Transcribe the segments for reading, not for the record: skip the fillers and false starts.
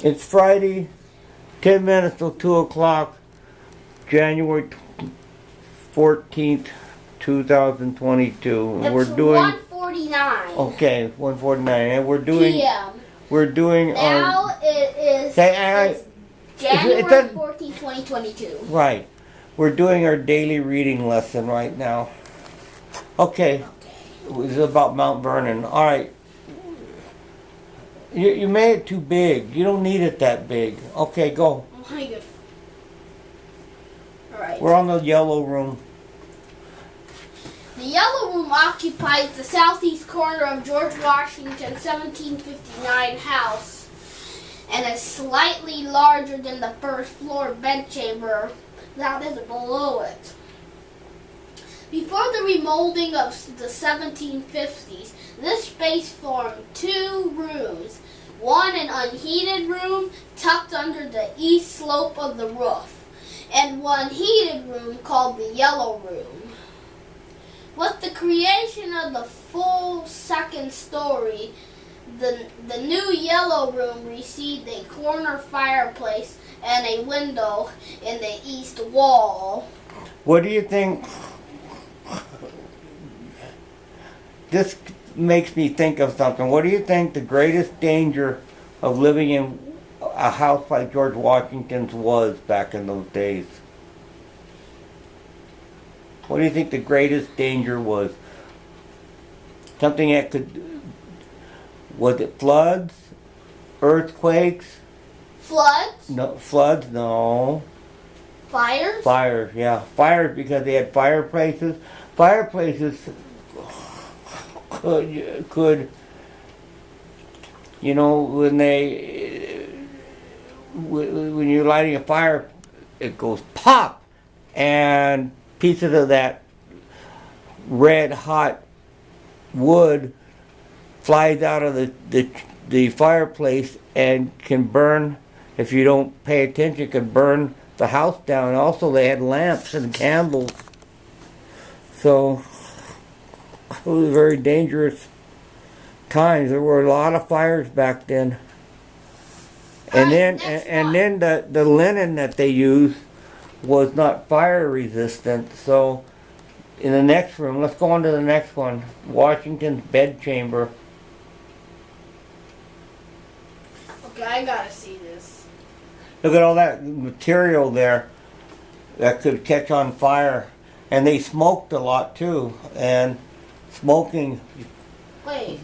It's Friday, 10 minutes till 2 o'clock, January 14th, 2022. It's we're doing 1:49. Okay, 1:49, and we're doing PM. We're doing Now our it is it's January it doesn't- 14, 2022. right. We're doing our daily reading lesson right now. Okay. It was about Mount Vernon. All right. You made it too big. You don't need it that big. Okay, go. Oh my god. Alright. We're on the yellow room. The yellow room occupies the southeast corner of George Washington's 1759 house and is slightly larger than the first floor bedchamber that is below it. Before the remodeling of the 1750s, this space formed two rooms, one an unheated room tucked under the east slope of the roof, and one heated room called the yellow room. With the creation of the full second story, the new yellow room received a corner fireplace and a window in the east wall. What do you think? This makes me think of something. What do you think the greatest danger of living in a house like George Washington's was back in those days? What do you think the greatest danger was? Something that was it floods? Earthquakes? Floods? No, floods, no. Fires? Fires, yeah. Fires because they had fireplaces. Fireplaces could you know, when you're lighting a fire, it goes pop, and pieces of that red hot wood flies out of the fireplace and can burn. If you don't pay attention, can burn the house down. Also, they had lamps and candles, so it was very dangerous times. There were a lot of fires back then. And then the linen that they used was not fire resistant. So in the next room, let's go on to the next one. Washington's bedchamber. Okay, I gotta see this. Look at all that material there that could catch on fire. And they smoked a lot too. And smoking. Wait.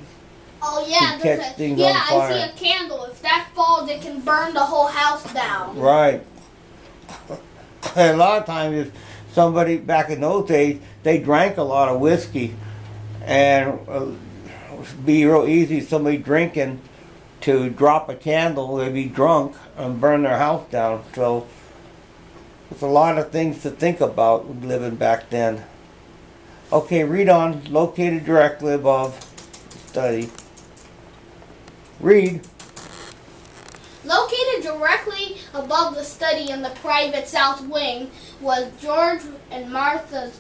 Oh yeah, catch there's things yeah, on I fire. see a candle. If that falls, it can burn the whole house down. Right. And a lot of times, if somebody back in those days, they drank a lot of whiskey, and it'd be real easy somebody drinking to drop a candle, they'd be drunk and burn their house down. So there's a lot of things to think about living back then. Okay, read on. Located directly above study. Read. Located directly above the study in the private south wing was George and Martha's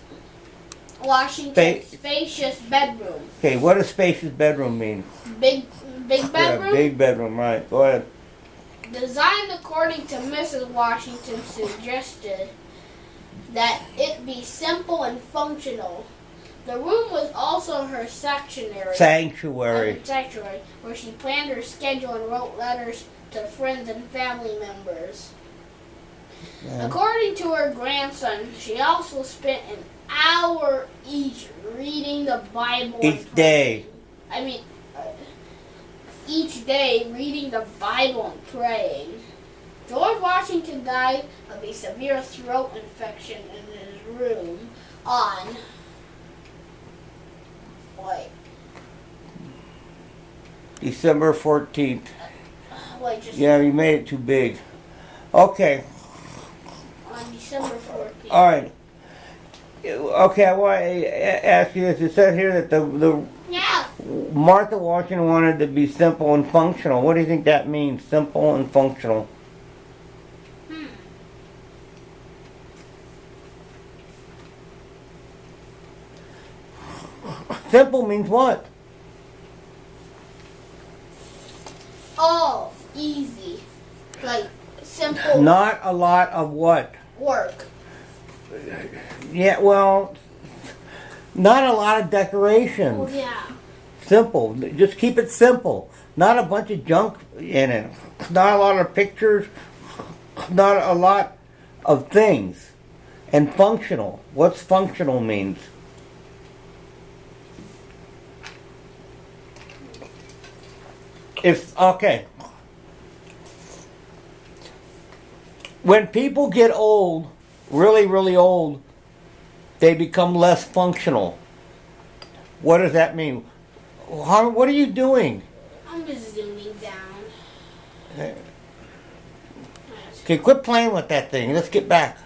Washington's spacious bedroom. Okay, what does spacious bedroom mean? Big bedroom? Yeah, big bedroom, right. Go ahead. Designed according to Mrs. Washington, suggested that it be simple and functional. The room was also her sanctuary, where she planned her schedule and wrote letters to friends and family members. Yeah. According to her grandson, she also spent an hour each reading the Bible. Each day reading the Bible and praying. George Washington died of a severe throat infection in his room on December 14th. Yeah, you made it too big. Okay. On December 14th. All right. Okay, I want to ask you this. It said here that the Martha Washington wanted to be simple and functional. What do you think that means, simple and functional? Simple means what? Oh, easy. Like simple Not a lot of what? work. Yeah, well, not a lot of decorations. Oh yeah. Simple. Just keep it simple. Not a bunch of junk in it. Not a lot of pictures. Not a lot of things. And functional. What's functional means? Okay. When people get old, really, really old, they become less functional. What does that mean? What are you doing? I'm just zooming down. Okay, quit playing with that thing. Let's get back.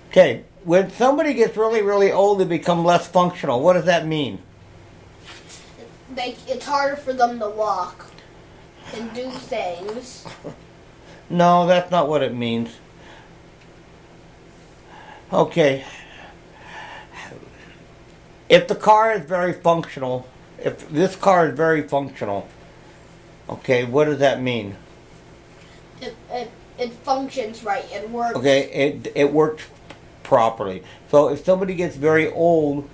Okay, when somebody gets really, really old, they become less functional. What does that mean? It's harder for them to walk and do things. No, that's not what it means. Okay. If the car is very functional, if this car is very functional, okay, what does that mean? It functions right. It works. Okay, it works properly. So if somebody gets very old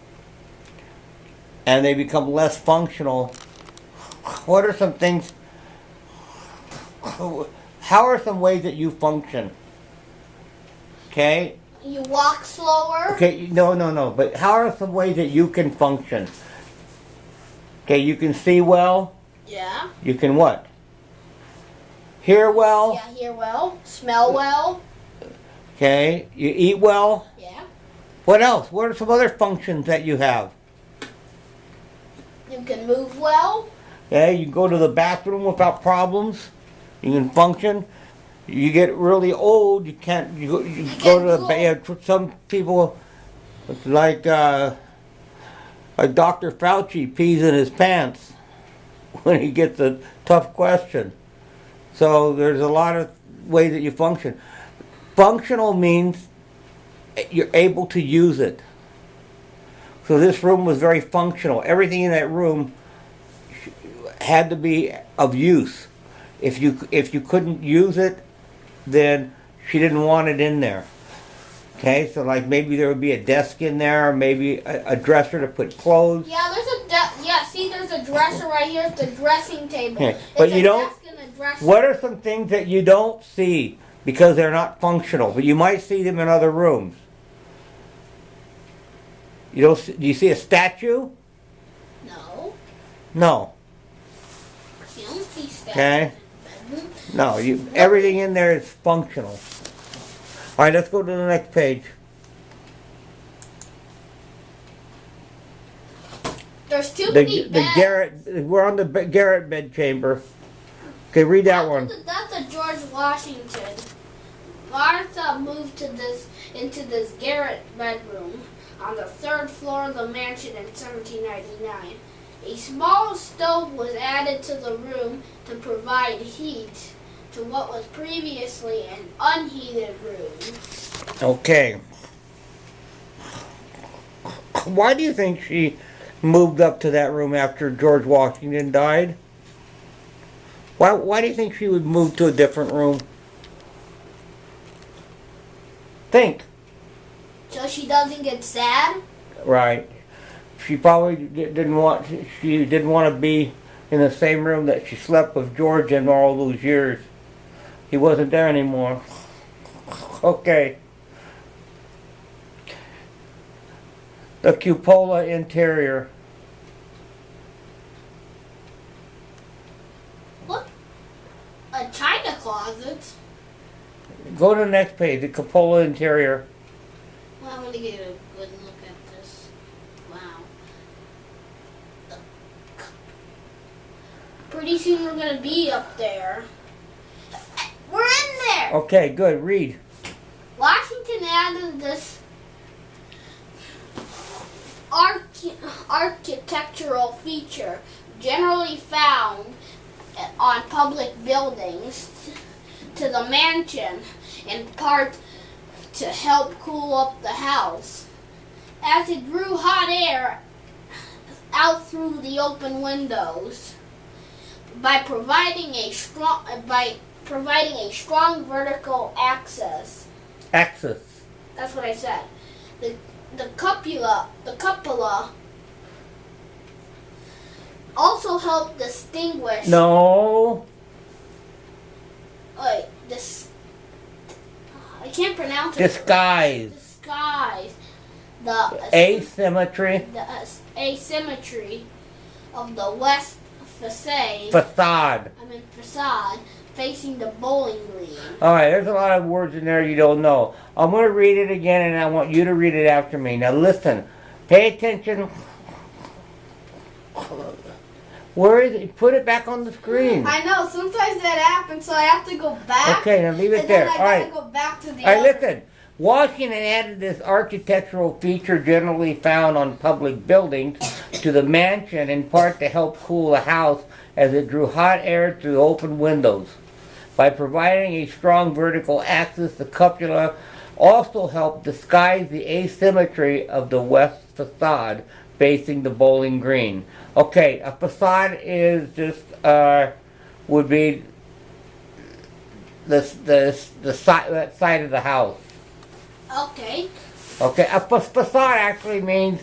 and they become less functional, what are some things, how are some ways that you function? Okay? You walk slower. Okay, no. But how are some ways that you can function? Okay, you can see well. Yeah. You can what? Hear well. Yeah, hear well. Smell well. Okay, you eat well. Yeah. What else? What are some other functions that you have? You can move well. Okay, you can go to the bathroom without problems. You can function. You get really old, you can't. You go to the bed. Some people, like Dr. Fauci, pees in his pants when he gets a tough question. So there's a lot of ways that you function. Functional means you're able to use it. So this room was very functional. Everything in that room had to be of use. If you couldn't use it, then she didn't want it in there. Okay, so like maybe there would be a desk in there, or maybe a dresser to put clothes. Yeah, there's a dresser right here. It's the dressing table. Okay. But you don't. Desk and a dresser. What are some things that you don't see because they're not functional, but you might see them in other rooms? You don't. Do you see a statue? No. No. You don't see statues. Okay. No. Everything in there is functional. All right, let's go to the next page. There's too many beds. We're on the Garrett bed chamber. Okay, read that one. That's a George Washington. Martha moved into this Garrett bedroom on the third floor of the mansion in 1799. A small stove was added to the room to provide heat to what was previously an unheated room. Okay. Why do you think she moved up to that room after George Washington died? Why do you think she would move to a different room? Think. So she doesn't get sad? Right. She probably didn't want to be in the same room that she slept with George in all those years. He wasn't there anymore. Okay. The cupola interior. Look, a china closet. Go to the next page, the cupola interior. Well, I'm going to get a good look at this. Wow. Pretty soon we're going to be up there. We're in there! Okay, good, read. Washington added this architectural feature generally found on public buildings to the mansion, in part to help cool up the house, as it drew hot air out through the open windows. By providing a strong vertical access. Axis. That's what I said. The cupola also help distinguish. No. Wait, I can't pronounce it. Disguise. Disguise. The Asymmetry. asymmetry of the west facade. Facade. Facade facing the bowling green. Alright, there's a lot of words in there you don't know. I'm going to read it again and I want you to read it after me. Now listen. Pay attention. Where is it? Put it back on the screen. I know. Sometimes that happens, so I have to go back. Okay, now leave it and there. Then I gotta go back to the Alright, other. listen. Washington added this architectural feature generally found on public buildings to the mansion in part to help cool the house as it drew hot air through open windows. By providing a strong vertical axis, the cupola also helped disguise the asymmetry of the west facade facing the bowling green. Okay, a facade is just would be the side of the house. Okay. Okay, a facade actually means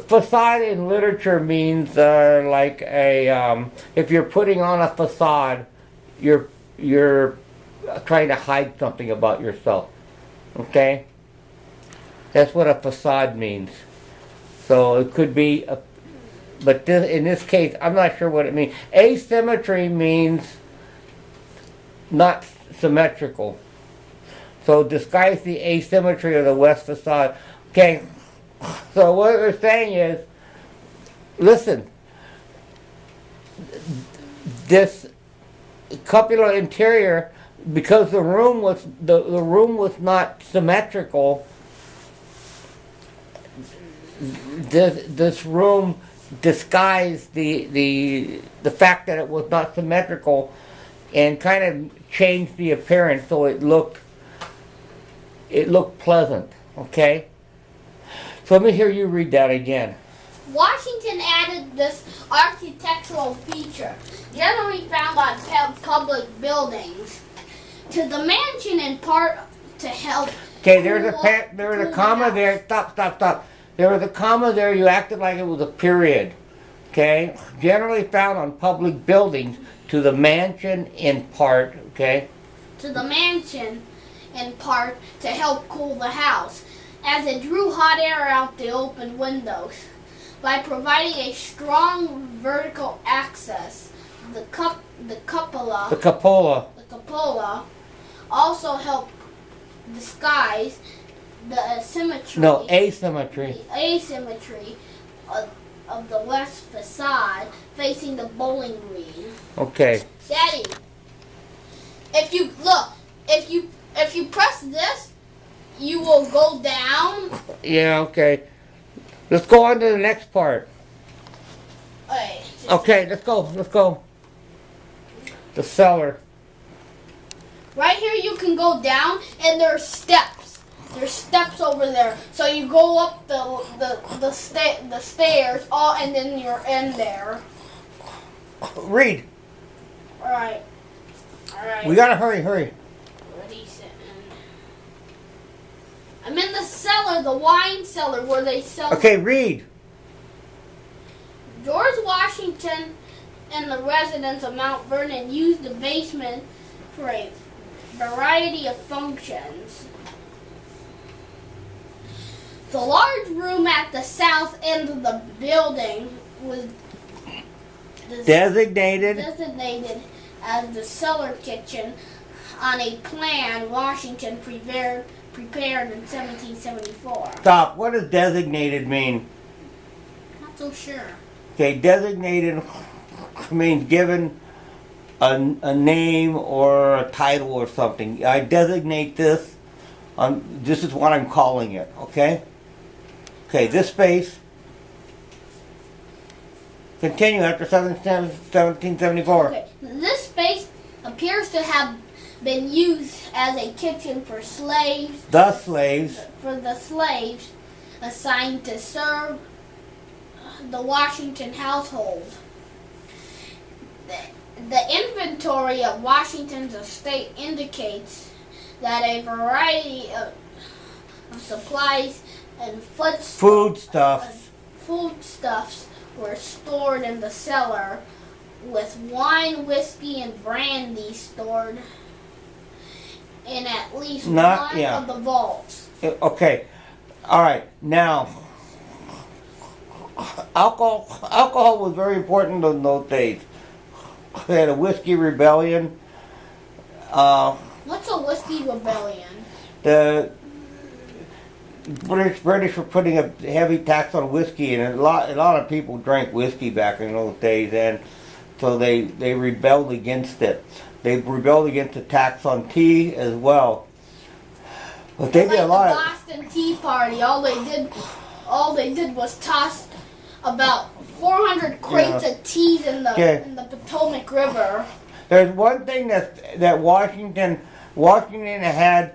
facade in literature means like a if you're putting on a facade, you're trying to hide something about yourself. Okay, that's what a facade means. So it could be, but in this case, I'm not sure what it means. Asymmetry means not symmetrical. So disguise the asymmetry of the west facade. Okay, so what we're saying is, listen, this cupola interior, because the room was the room was not symmetrical, this room disguised the fact that it was not symmetrical and kind of changed the appearance so it looked pleasant. Okay, so let me hear you read that again. Washington added this architectural feature, generally found on public buildings, to the mansion in part to help. Okay, there was a comma there. Stop. There was a comma there. You acted like it was a period. Okay, generally found on public buildings, to the mansion in part. Okay. To the mansion in part to help cool the house, as it drew hot air out the open windows. By providing a strong vertical access, the cupola also helped disguise the asymmetry. No, asymmetry. The asymmetry of the west facade facing the bowling green. Okay. Daddy, if you press this, you will go down. Yeah. Okay. Let's go on to the next part. Okay, let's go. The cellar. Right here you can go down, and there's steps. There's steps over there. So you go up the stairs, and then you're in there. Read. All right. We gotta hurry. Ready, set, and I'm in the cellar, the wine cellar, where they sell. Okay, read. George Washington and the residents of Mount Vernon used the basement for a variety of functions. The large room at the south end of the building was Designated as the cellar kitchen on a plan Washington prepared in 1774. Stop. What does designated mean? Not so sure. Okay, designated means given a name or a title or something. I designate this. This is what I'm calling it. Okay. Okay. This space. Continue after 1774. Okay. This space appears to have been used as a kitchen for slaves. The slaves. For the slaves assigned to serve the Washington household. The inventory of Washington's estate indicates that a variety of supplies and foodstuffs were stored in the cellar, with wine, whiskey, and brandy stored in at least one of the vaults. Okay, all right. Now, alcohol was very important in those days. They had a whiskey rebellion. What's a whiskey rebellion? The British were putting a heavy tax on whiskey, and a lot of people drank whiskey back in those days, and so they rebelled against it. They rebelled against the tax on tea as well. But they did a lot of the Boston Tea Party. All they did was toss about 400 crates of teas in the Potomac River. There's one thing that Washington had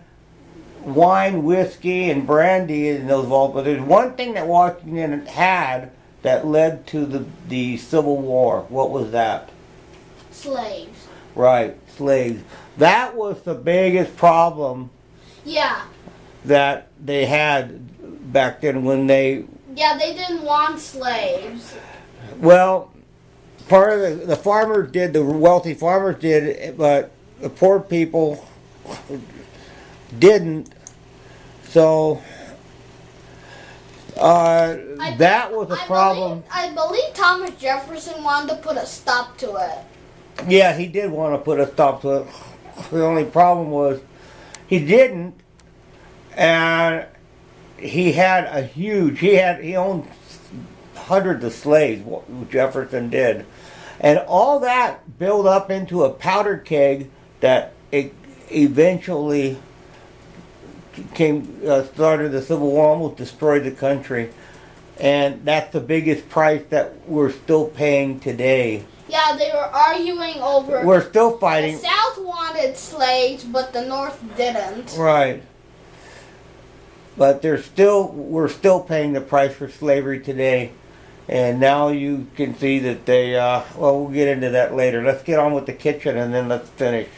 wine, whiskey, and brandy in those vaults, but there's one thing that Washington had that led to the Civil War. What was that? Slaves. Right, slaves. That was the biggest problem. Yeah. That they had back then when they... Yeah, they didn't want slaves. Well, part of the farmers did, the wealthy farmers did, but the poor people didn't. So that was a problem. I believe Thomas Jefferson wanted to put a stop to it. Yeah, he did want to put a stop to it. The only problem was he didn't, and he owned hundreds of slaves. Jefferson did, and all that built up into a powder keg that eventually started the Civil War, almost destroyed the country, and that's the biggest price that we're still paying today. Yeah, they were arguing over. We're still fighting. The South wanted slaves, but the North didn't. Right. But we're still paying the price for slavery today, and now you can see that they. Well, we'll get into that later. Let's get on with the kitchen, and then let's finish.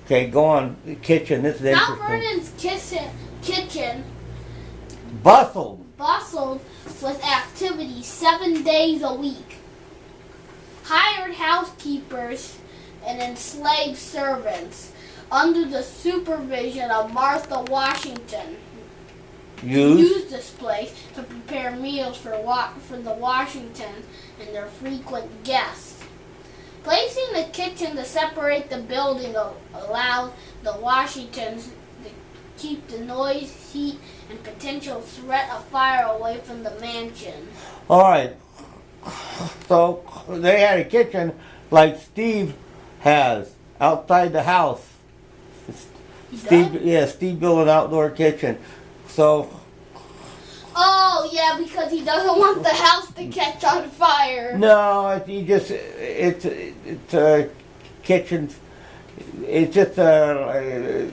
Okay, go on. The kitchen. This is interesting. Mount Vernon's kitchen bustled with activity 7 days a week. Hired housekeepers and enslaved servants, under the supervision of Martha Washington, used this place to prepare meals for the Washingtons and their frequent guests. Placing the kitchen to separate the building allowed the Washingtons to keep the noise, heat, and potential threat of fire away from the mansion. All right. So they had a kitchen like Steve has outside the house. Steve built an outdoor kitchen. So. Oh yeah, because he doesn't want the house to catch on fire. No, it's a kitchen. It's just a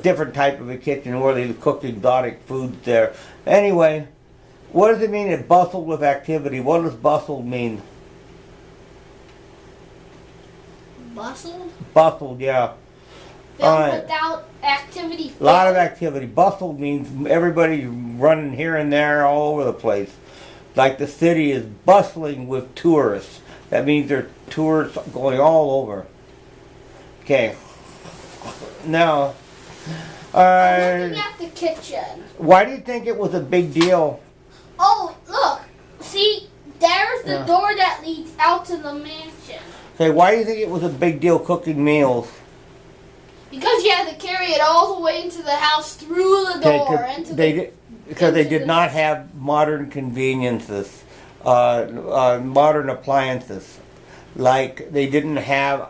different type of a kitchen where they cook exotic foods there. Anyway, what does it mean? It bustled with activity. What does bustled mean? Bustled? Bustled, yeah. Without activity. A lot of activity. Bustled means everybody running here and there all over the place. Like the city is bustling with tourists. That means there are tourists going all over. Okay. Now, looking at the kitchen. Why do you think it was a big deal? Oh, look. See, there's the door that leads out to the mansion. Okay, why do you think it was a big deal cooking meals? Because you had to carry it all the way into the house through the door. Because they did not have modern conveniences, modern appliances. Like they didn't have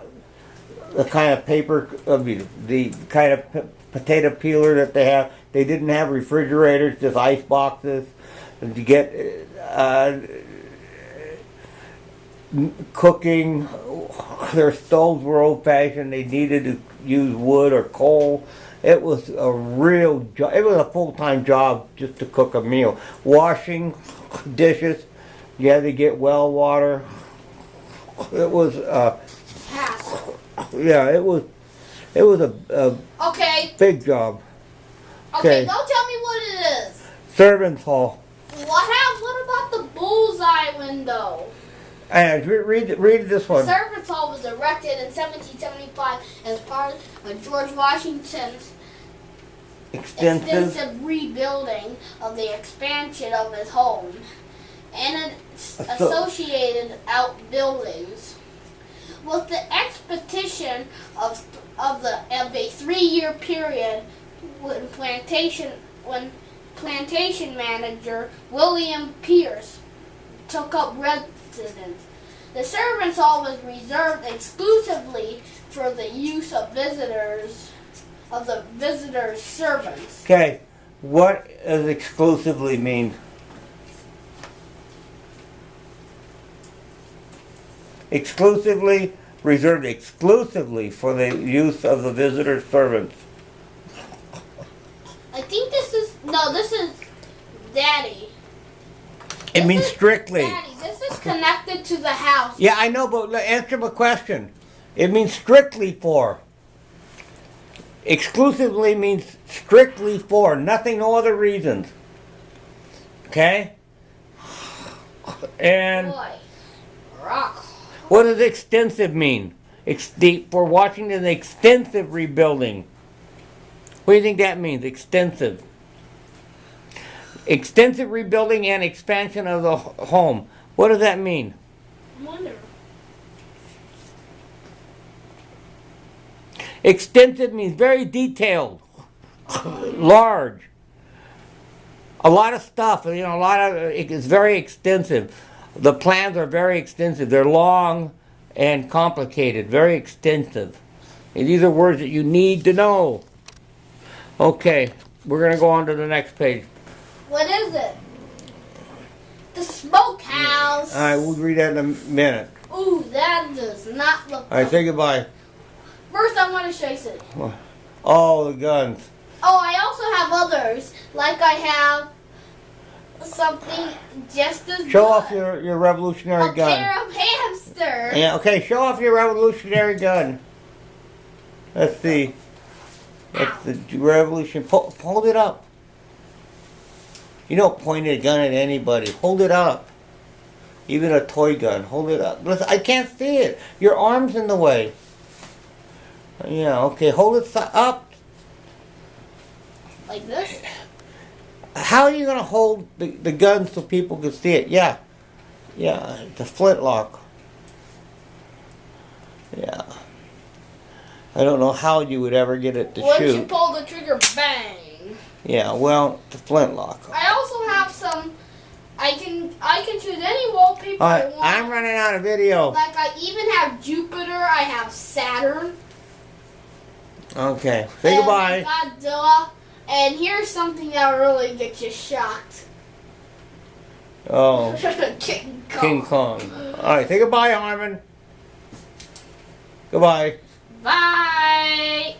the kind of the kind of potato peeler that they have. They didn't have refrigerators, just ice boxes. And to get cooking, their stoves were old-fashioned. They needed to use wood or coal. It was a real job. It was a full-time job just to cook a meal. Washing dishes, You had to get well water. It was, Pass. yeah, it was a Okay. big job. Okay, Okay. don't tell me what it is. Servants' hall. What about the Bullseye Window? And read this The one. Servants' Hall was erected in 1775 as part of George Washington's extensive rebuilding of the expansion of his home and its associated outbuildings. With the expedition of a 3-year period when plantation manager William Pierce took up residence, the Servants' Hall was reserved exclusively for the use of the visitors' servants. Okay, what does exclusively mean? Exclusively, reserved exclusively for the use of the visitor servants. I think this is Daddy. It means strictly. Daddy, this is connected to the house. Yeah, I know, but answer my question. It means strictly for. Exclusively means strictly for, nothing, no other reasons. Okay? And Boy, rock. what does extensive mean? For Washington, extensive rebuilding. What do you think that means, extensive? Extensive rebuilding and expansion of the home. What does that mean? I wonder. Extensive means very detailed, large. A lot of stuff, it's very extensive. The plans are very extensive. They're long and complicated, very extensive. And these are words that you need to know. Okay, we're going to go on to the next page. What is it? The smokehouse. All right, we'll read that in a minute. Ooh, that does not look. All right, say goodbye. First, I want to show you something. Oh, the guns. Oh, I also have others. Like I have something just as Show good. off your revolutionary A gun. pair of hamsters. Yeah, okay, show off your revolutionary gun. Let's see. That's the revolution. Hold it up. You don't point a gun at anybody. Hold it up. Even a toy gun. Hold it up. Listen, I can't see it. Your arm's in the way. Yeah, okay, hold it up. Like this? How are you going to hold the gun so people can see it? Yeah. Yeah, it's a flintlock. Yeah. I don't know how you would ever get it to Once shoot. you pull the trigger, bang. Yeah, well, it's a flintlock. I also have some. I can choose any wallpaper I want. I'm running out of video. Like I even have Jupiter. I have Saturn. Okay, say goodbye. Godzilla. And here's something that really gets you shocked. Oh, King Kong. King Kong. All right, say goodbye, Harmon. Goodbye. Bye.